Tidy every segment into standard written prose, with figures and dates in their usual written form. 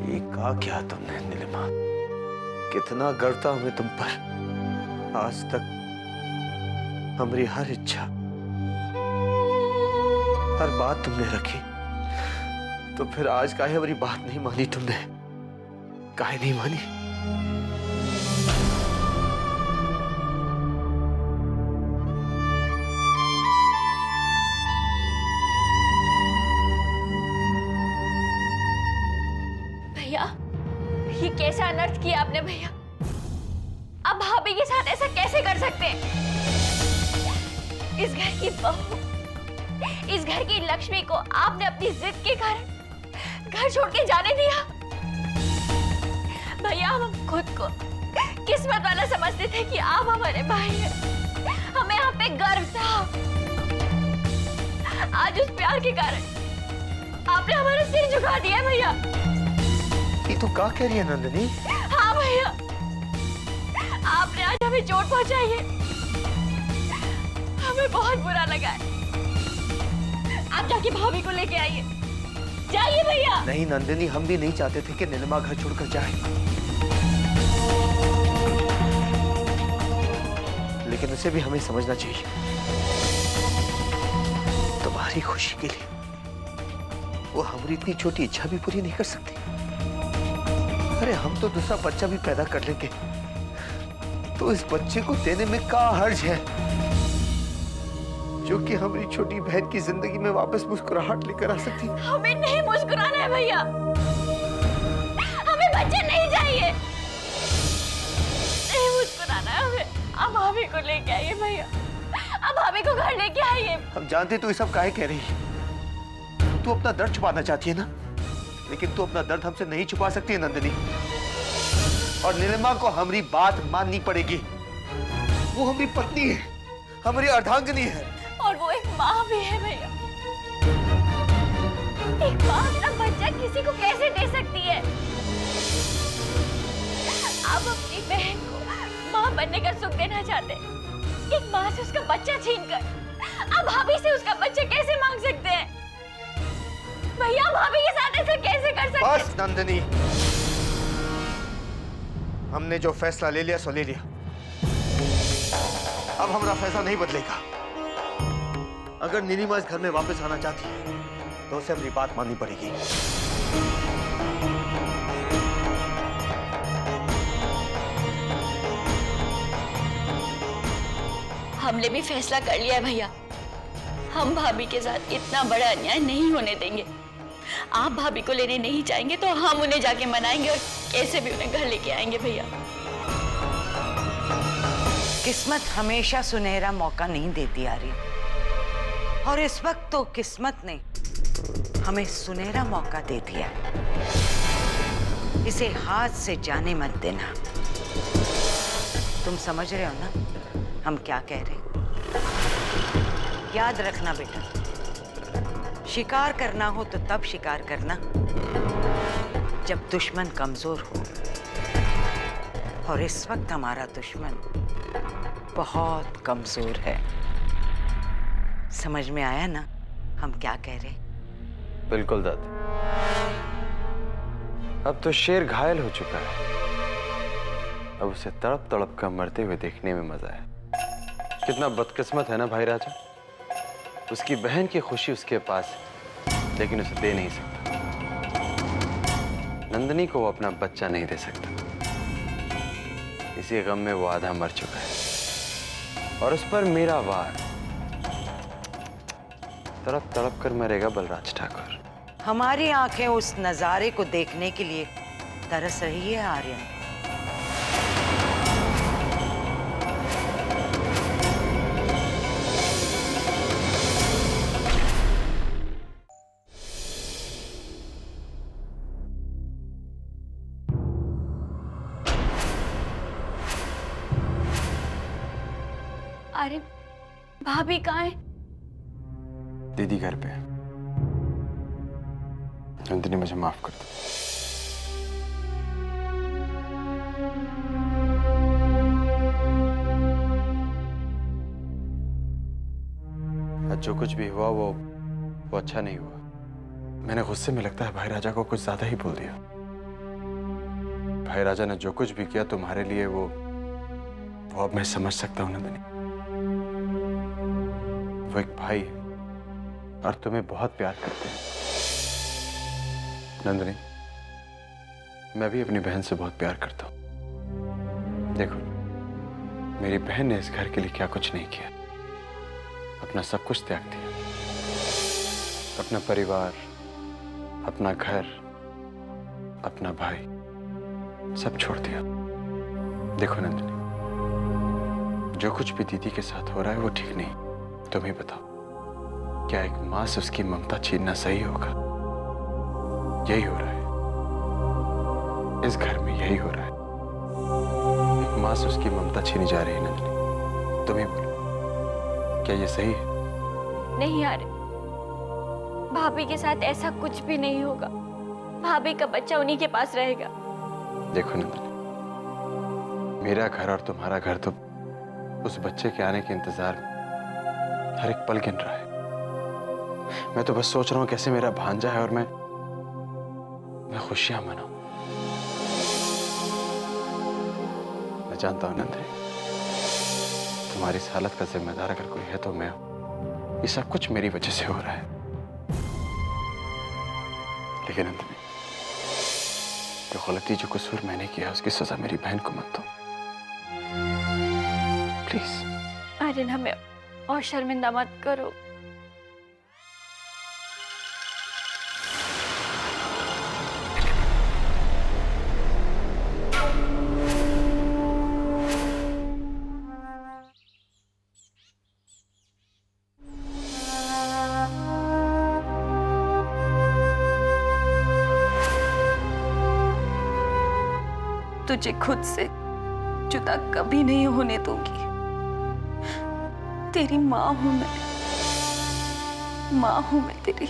ये कहा क्या तुमने नीलिमा? कितना गर्व था हमें तुम पर। आज तक हमारी हर इच्छा, हर बात तुमने रखी, तो फिर आज काहे हमारी बात नहीं मानी तुमने? काहे नहीं मानी? भैया, ये कैसा अनर्थ किया आपने भैया? अब भाभी के साथ ऐसा कैसे कर सकते हैं? इस घर की बहू, इस घर की लक्ष्मी को आपने अपनी जिद के कारण घर छोड़ के जाने दिया। भैया, हम खुद को किस्मत वाला समझते थे कि आप हमारे भाई हैं। हमें आप पे गर्व था। आज उस प्यार के कारण आपने हमारा सिर झुका दिया भैया। ये तू क्या कह रही है नंदिनी? हाँ भैया, आपने आज हमें चोट पहुंचाई है। हमें बहुत बुरा लगा है। आप जाके भाभी को लेके आइए। जाइए भैया। नहीं नंदिनी, हम भी नहीं चाहते थे कि नीलिमा घर छोड़कर जाए, लेकिन उसे भी हमें समझना चाहिए। तुम्हारी खुशी के लिए वो हमारी इतनी छोटी इच्छा भी पूरी नहीं कर सकती। अरे हम तो दूसरा बच्चा भी पैदा कर लेंगे, तो इस बच्चे को देने में क्या हर्ज है, जो कि हमारी छोटी बहन की जिंदगी में वापस मुस्कुराहट लेकर आ सकती है। हमें नहीं मुस्कुराना है भैया। हमें बच्चे नहीं चाहिए। नहीं मुस्कुराना है हमें। अब भाभी को लेके आइए भैया। अब भाभी को घर लेके आइए। हम जानते तू ये सब काहे कह रही है। तू अपना दर्द छुपाना चाहती है ना, लेकिन तू अपना दर्द हमसे नहीं छुपा सकती है नंदिनी। और नीलिमा को हमारी बात माननी पड़ेगी। वो हमारी पत्नी है, हमारी अर्धांगिनी है, और वो एक माँ भी है भैया। एक माँ अपना बच्चा किसी को कैसे दे सकती है? आप अपनी बहन को माँ बनने का सुख देना चाहते, एक माँ से उसका बच्चा छीनकर अब भाभी से उसका बच्चा कैसे मांग सकते हैं? भैया, भाभी के साथ ऐसा कैसे कर सकते? बस नंदिनी, हमने जो फैसला ले लिया सो ले लिया। अब हमारा फैसला नहीं बदलेगा। अगर नीलिमा इस घर में वापस आना चाहती है तो उसे अपनी बात माननी पड़ेगी। हमने भी फैसला कर लिया है भैया। हम भाभी के साथ इतना बड़ा अन्याय नहीं होने देंगे। आप भाभी को लेने नहीं जाएंगे तो हम उन्हें जाके मनाएंगे और कैसे भी उन्हें घर लेके आएंगे भैया। किस्मत हमेशा सुनहरा मौका नहीं देती आर्यन, और इस वक्त तो किस्मत ने हमें सुनहरा मौका दे दिया। इसे हाथ से जाने मत देना। तुम समझ रहे हो ना हम क्या कह रहे हैं? याद रखना बेटा, शिकार करना हो तो तब शिकार करना जब दुश्मन कमजोर हो, और इस वक्त हमारा दुश्मन बहुत कमजोर है। समझ में आया ना हम क्या कह रहे? बिल्कुल दादी। अब तो शेर घायल हो चुका है, अब उसे तड़प तड़प कर मरते हुए देखने में मजा है। कितना बदकिस्मत है ना भाई राजा, उसकी बहन की खुशी उसके पास है लेकिन उसे दे नहीं सकता। नंदिनी को वो अपना बच्चा नहीं दे सकता। इसी गम में वो आधा मर चुका है, और उस पर मेरा वार। तड़प तड़प कर मरेगा बलराज ठाकुर। हमारी आंखें उस नजारे को देखने के लिए तरस रही है आर्यन। अरे भाभी कहाँ है? दीदी घर पे है। नंदिनी मुझे माफ कर दो। आज जो कुछ भी हुआ वो अच्छा नहीं हुआ। मैंने गुस्से में लगता है भाई राजा को कुछ ज्यादा ही बोल दिया। भाई राजा ने जो कुछ भी किया तुम्हारे लिए, वो अब मैं समझ सकता हूं नंदिनी। वो एक भाई है और तुम्हें बहुत प्यार करते हैं। नंदिनी, मैं भी अपनी बहन से बहुत प्यार करता हूं। देखो, मेरी बहन ने इस घर के लिए क्या कुछ नहीं किया, अपना सब कुछ त्याग दिया, अपना परिवार, अपना घर, अपना भाई, सब छोड़ दिया। देखो नंदिनी, जो कुछ भी दीदी के साथ हो रहा है वो ठीक नहीं। तुम ही बताओ, क्या एक मां से उसकी ममता छीनना सही होगा? यही हो रहा है इस घर में, यही हो रहा है। एक मां से उसकी ममता छीनी जा रही है नंदिनी। तुम ही बोलो, क्या ये सही है? नहीं यार, भाभी के साथ ऐसा कुछ भी नहीं होगा। भाभी का बच्चा उन्हीं के पास रहेगा। देखो नंदिनी, मेरा घर और तुम्हारा घर तो उस बच्चे के आने के इंतजार में हर एक पल गिन रहा है। मैं तो बस सोच रहा हूं कैसे मेरा भांजा है और मैं खुशियां मनाऊं। मैं जानता हूं नंदिनी, तुम्हारी इस हालत का जिम्मेदार अगर कोई है तो मैं हूं। ये सब कुछ मेरी वजह से हो रहा है। लेकिन नंदिनी, जो गलती, जो कसूर मैंने किया, उसकी सजा मेरी बहन को मत दो प्लीज। आर्यन, हमें और शर्मिंदा मत करो। तुझे खुद से जुदा कभी नहीं होने दूंगी। तेरी माँ हूं मैं, माँ हूं मैं तेरी।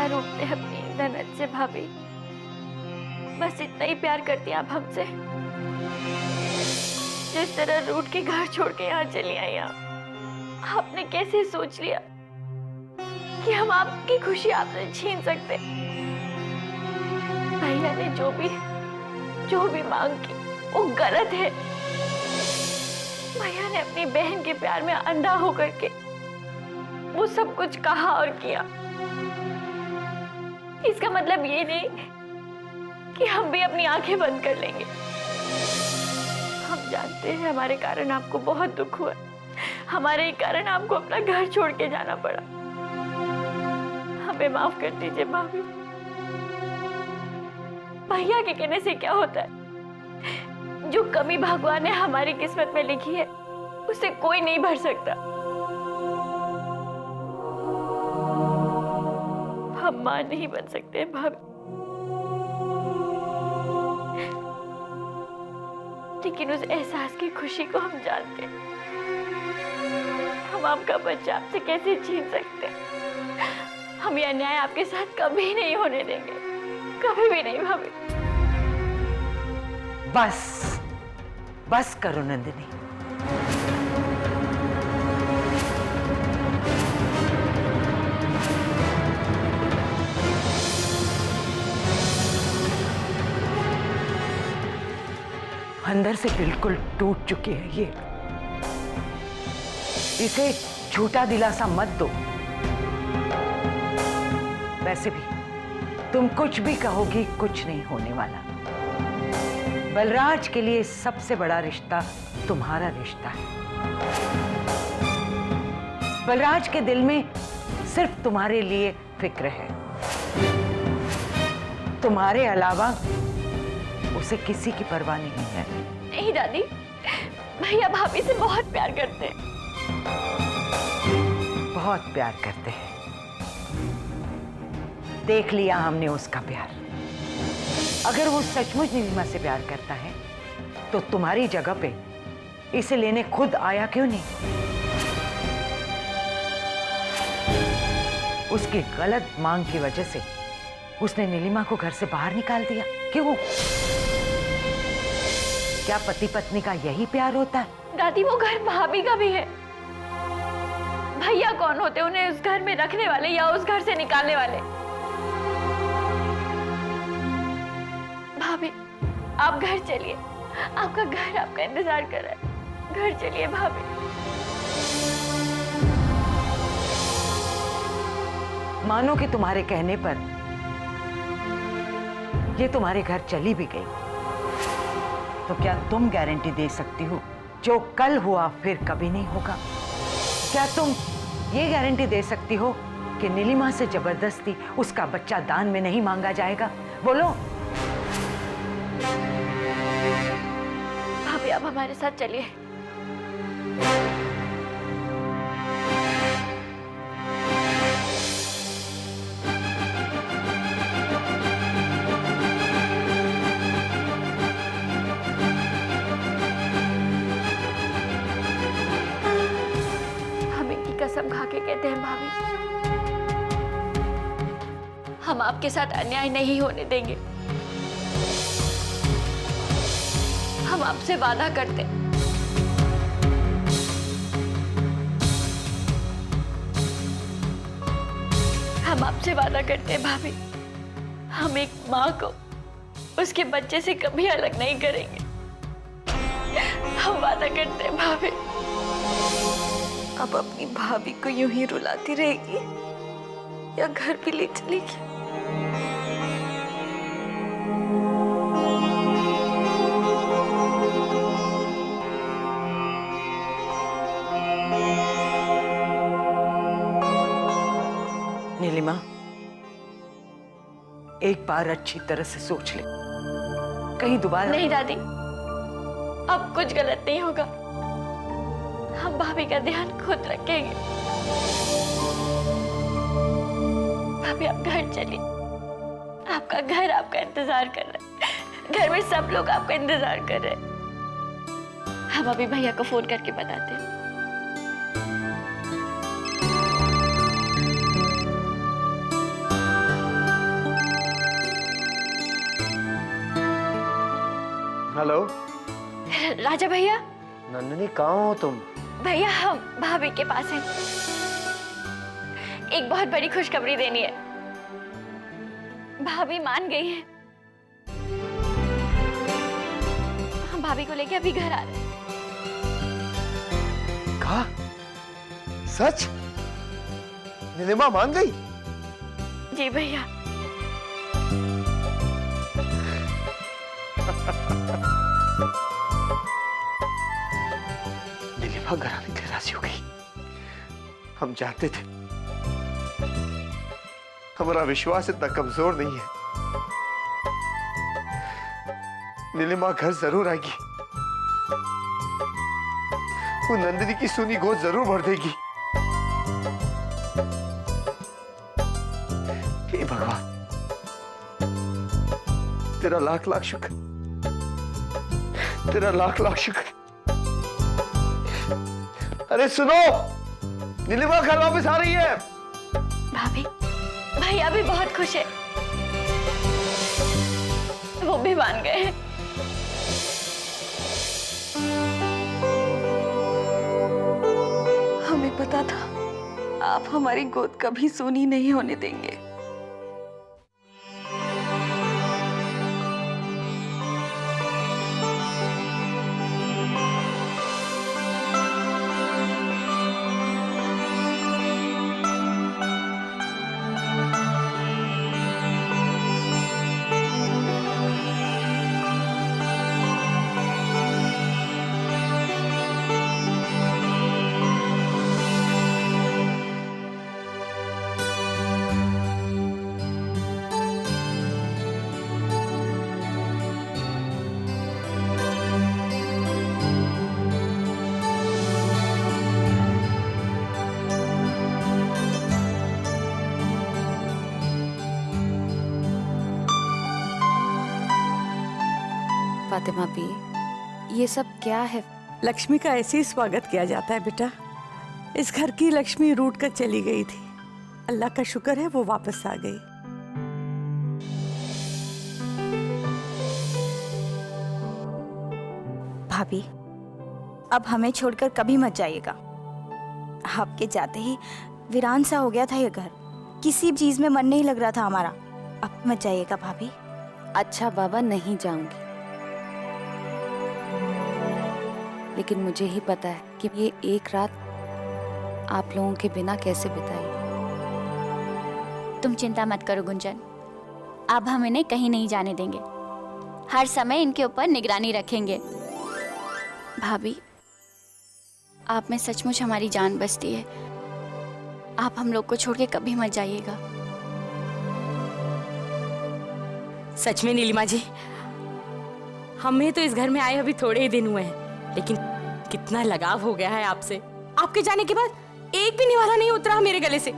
रोकते हैं अपनी ननद से भाभी। बस इतना ही प्यार करती हैं आप हमसे, जिस तरह रूठ के घर छोड़ के यहाँ चली आई आप। आपने कैसे सोच लिया कि हम आपकी खुशी आपसे छीन सकते? भैया ने जो भी मांग की वो गलत है। भैया ने अपनी बहन के प्यार में अंधा होकर के वो सब कुछ कहा और किया। इसका मतलब ये नहीं कि हम भी अपनी आंखें बंद कर लेंगे। हम जानते हैं हमारे कारण आपको बहुत दुख हुआ, हमारे कारण आपको अपना घर छोड़ के जाना पड़ा। हमें माफ कर दीजिए भाभी। भैया के कहने से क्या होता है? जो कमी भगवान ने हमारी किस्मत में लिखी है उसे कोई नहीं भर सकता। हम मां नहीं बन सकते हैं भाभी, लेकिन उस एहसास की खुशी को हम जानते हैं। हम आपका बच्चा आपसे कैसे छीन सकते हैं? हम यह अन्याय आपके साथ कभी नहीं होने देंगे, कभी भी नहीं भाभी। बस करो नंदिनी। अंदर से बिल्कुल टूट चुकी है ये। इसे झूठा दिलासा मत दो। वैसे भी तुम कुछ भी कहोगी कुछ नहीं होने वाला। बलराज के लिए सबसे बड़ा रिश्ता तुम्हारा रिश्ता है। बलराज के दिल में सिर्फ तुम्हारे लिए फिक्र है। तुम्हारे अलावा उसे किसी की परवाह नहीं है। नहीं दादी, भैया भाभी से बहुत प्यार करते हैं। बहुत प्यार करते हैं। देख लिया हमने उसका प्यार। अगर वो सचमुच नीलिमा से प्यार करता है तो तुम्हारी जगह पे इसे लेने खुद आया क्यों नहीं? उसकी गलत मांग की वजह से उसने नीलिमा को घर से बाहर निकाल दिया। क्यों? क्या पति पत्नी का यही प्यार होता है? दादी वो घर भाभी का भी है। भैया कौन होते उन्हें उस घर में रखने वाले या उस घर से निकालने वाले? भाभी आप घर चलिए, आपका घर आपका इंतजार कर रहा है। घर चलिए भाभी। मानो कि तुम्हारे कहने पर ये तुम्हारे घर चली भी गई, तो क्या तुम गारंटी दे सकती हो जो कल हुआ फिर कभी नहीं होगा? क्या तुम ये गारंटी दे सकती हो कि नीलिमा से जबरदस्ती उसका बच्चा दान में नहीं मांगा जाएगा? बोलो। भाभी आप हमारे साथ चलिए। कसम खा के कहते हैं भाभी, हम आपके साथ अन्याय नहीं होने देंगे। हम आपसे वादा करते हैं। हम आपसे वादा करते हैं भाभी, हम एक माँ को उसके बच्चे से कभी अलग नहीं करेंगे। हम वादा करते हैं भाभी। अब अपनी भाभी को यूं ही रुलाती रहेगी या घर भी ले चलेगी? नीलिमा, एक बार अच्छी तरह से सोच ले, कहीं दोबारा नहीं दादी, अब कुछ गलत नहीं होगा। हम भाभी का ध्यान खुद रखेंगे। भाभी आप घर चलिए, आपका घर आपका इंतजार कर रहा है। घर में सब लोग आपका इंतजार कर रहे हैं। हम अभी भैया को फोन करके बताते हैं। हेलो राजा भैया। नंदिनी कहाँ हो तुम? भैया हम भाभी के पास हैं। एक बहुत बड़ी खुशखबरी देनी है। भाभी मान गई है। हम भाभी को लेके अभी घर आ रहे हैं। कहा? सच? नीलिमा मान गई? जी भैया। नीलिमा घर आने के लिए राजी हो गई। हम जानते थे, हमारा विश्वास इतना कमजोर नहीं है। नीलिमा घर जरूर आएगी। वो नंदिनी की सूनी गोद जरूर भर देगी। हे भगवान, तेरा लाख लाख शुक्र, तेरा लाख लाख शुक्र। अरे सुनो, नीलिमा घर वापस आ रही है। भाभी भैया भी बहुत खुश है। वो भी मान गए हैं। हमें पता था आप हमारी गोद कभी सूनी नहीं होने देंगे। फातिमा भी, ये सब क्या है? लक्ष्मी का ऐसे ही स्वागत किया जाता है बेटा। इस घर की लक्ष्मी रूठ कर चली गई थी, अल्लाह का शुक्र है वो वापस आ गई। भाभी, अब हमें छोड़कर कभी मत जाइएगा। आपके जाते ही वीरान सा हो गया था ये घर, किसी चीज में मन नहीं लग रहा था हमारा। अब मत जाइएगा भाभी। अच्छा बाबा, नहीं जाऊंगी, लेकिन मुझे ही पता है कि ये एक रात आप लोगों के बिना कैसे बिताई। तुम चिंता मत करो गुंजन, अब हम इन्हें कहीं नहीं जाने देंगे। हर समय इनके ऊपर निगरानी रखेंगे। भाभी, आप में सचमुच हमारी जान बसती है। आप हम लोग को छोड़ के कभी मत जाइएगा। सच में नीलिमा जी, हमें तो इस घर में आए अभी थोड़े ही दिन हुए हैं, लेकिन कितना लगाव हो गया है आपसे। आपके जाने के बाद एक भी निवाला नहीं उतरा मेरे गले से।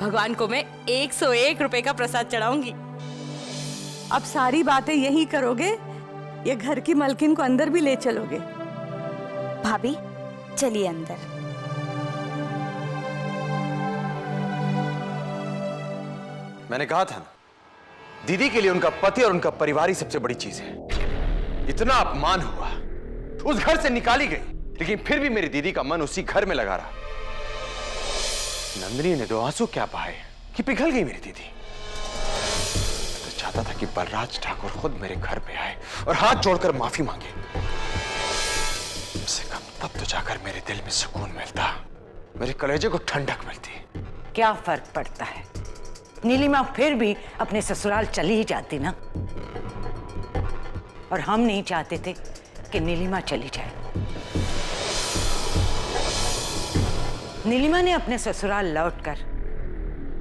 भगवान को मैं 101 रुपए का प्रसाद चढ़ाऊंगी। अब सारी बातें यही करोगे या घर की मलकिन को अंदर भी ले चलोगे? भाभी चलिए अंदर। मैंने कहा था ना, दीदी के लिए उनका पति और उनका परिवार ही सबसे बड़ी चीज है। इतना अपमान हुआ, उस घर से निकाली गई, लेकिन फिर भी मेरी दीदी का मन उसी घर में लगा रहा। नंदिनी ने दो आंसू क्या बहाए कि पिघल गई मेरी दीदी। तो चाहता था कि बलराज ठाकुर खुद मेरे घर पे आए और हाथ जोड़कर माफी मांगे। कम से कम तब तो जाकर मेरे दिल में सुकून मिलता, मेरे कलेजे को ठंडक मिलती। क्या फर्क पड़ता है, नीलिमा फिर भी अपने ससुराल चली ही जाती ना। और हम नहीं चाहते थे कि नीलिमा चली जाए। नीलिमा ने अपने ससुराल लौटकर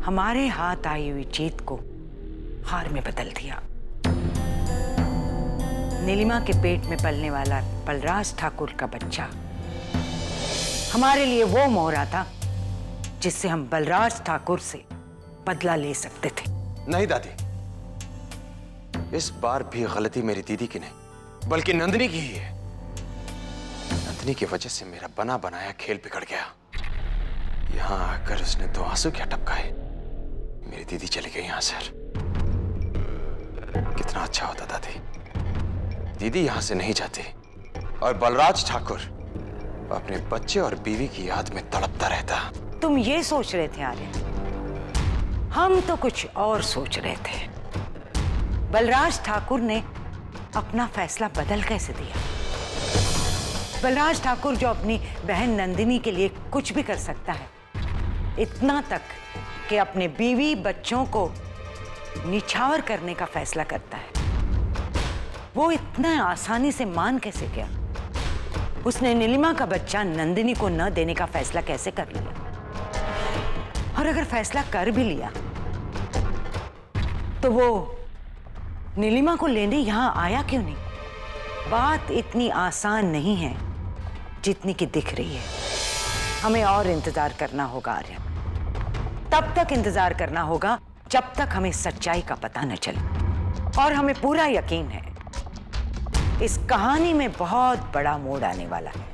हमारे हाथ आई हुई जीत को हार में बदल दिया। नीलिमा के पेट में पलने वाला बलराज ठाकुर का बच्चा हमारे लिए वो मोहरा था जिससे हम बलराज ठाकुर से बदला ले सकते थे। नहीं दादी, इस बार भी गलती मेरी दीदी की नहीं बल्कि नंदिनी की ही है। नंदिनी की वजह से मेरा बना बनाया खेल बिगड़ गया। यहां आकर उसने दो आंसू क्या टपकाए, मेरी दीदी चली गई यहां से। कितना अच्छा होता दादी, दीदी यहां से नहीं जाती और बलराज ठाकुर अपने बच्चे और बीवी की याद में तड़पता रहता। तुम ये सोच रहे थे आर्य, हम तो कुछ और सोच रहे थे। बलराज ठाकुर ने अपना फैसला बदल कैसे दिया? बलराज ठाकुर जो अपनी बहन नंदिनी के लिए कुछ भी कर सकता है, इतना तक कि अपने बीवी बच्चों को निछावर करने का फैसला करता है, वो इतना आसानी से मान कैसे गया? उसने नीलिमा का बच्चा नंदिनी को न देने का फैसला कैसे कर लिया? और अगर फैसला कर भी लिया तो वो नीलिमा को लेने यहां आया क्यों नहीं? बात इतनी आसान नहीं है जितनी कि दिख रही है। हमें और इंतजार करना होगा आर्यन, तब तक इंतजार करना होगा जब तक हमें सच्चाई का पता न चले। और हमें पूरा यकीन है इस कहानी में बहुत बड़ा मोड़ आने वाला है।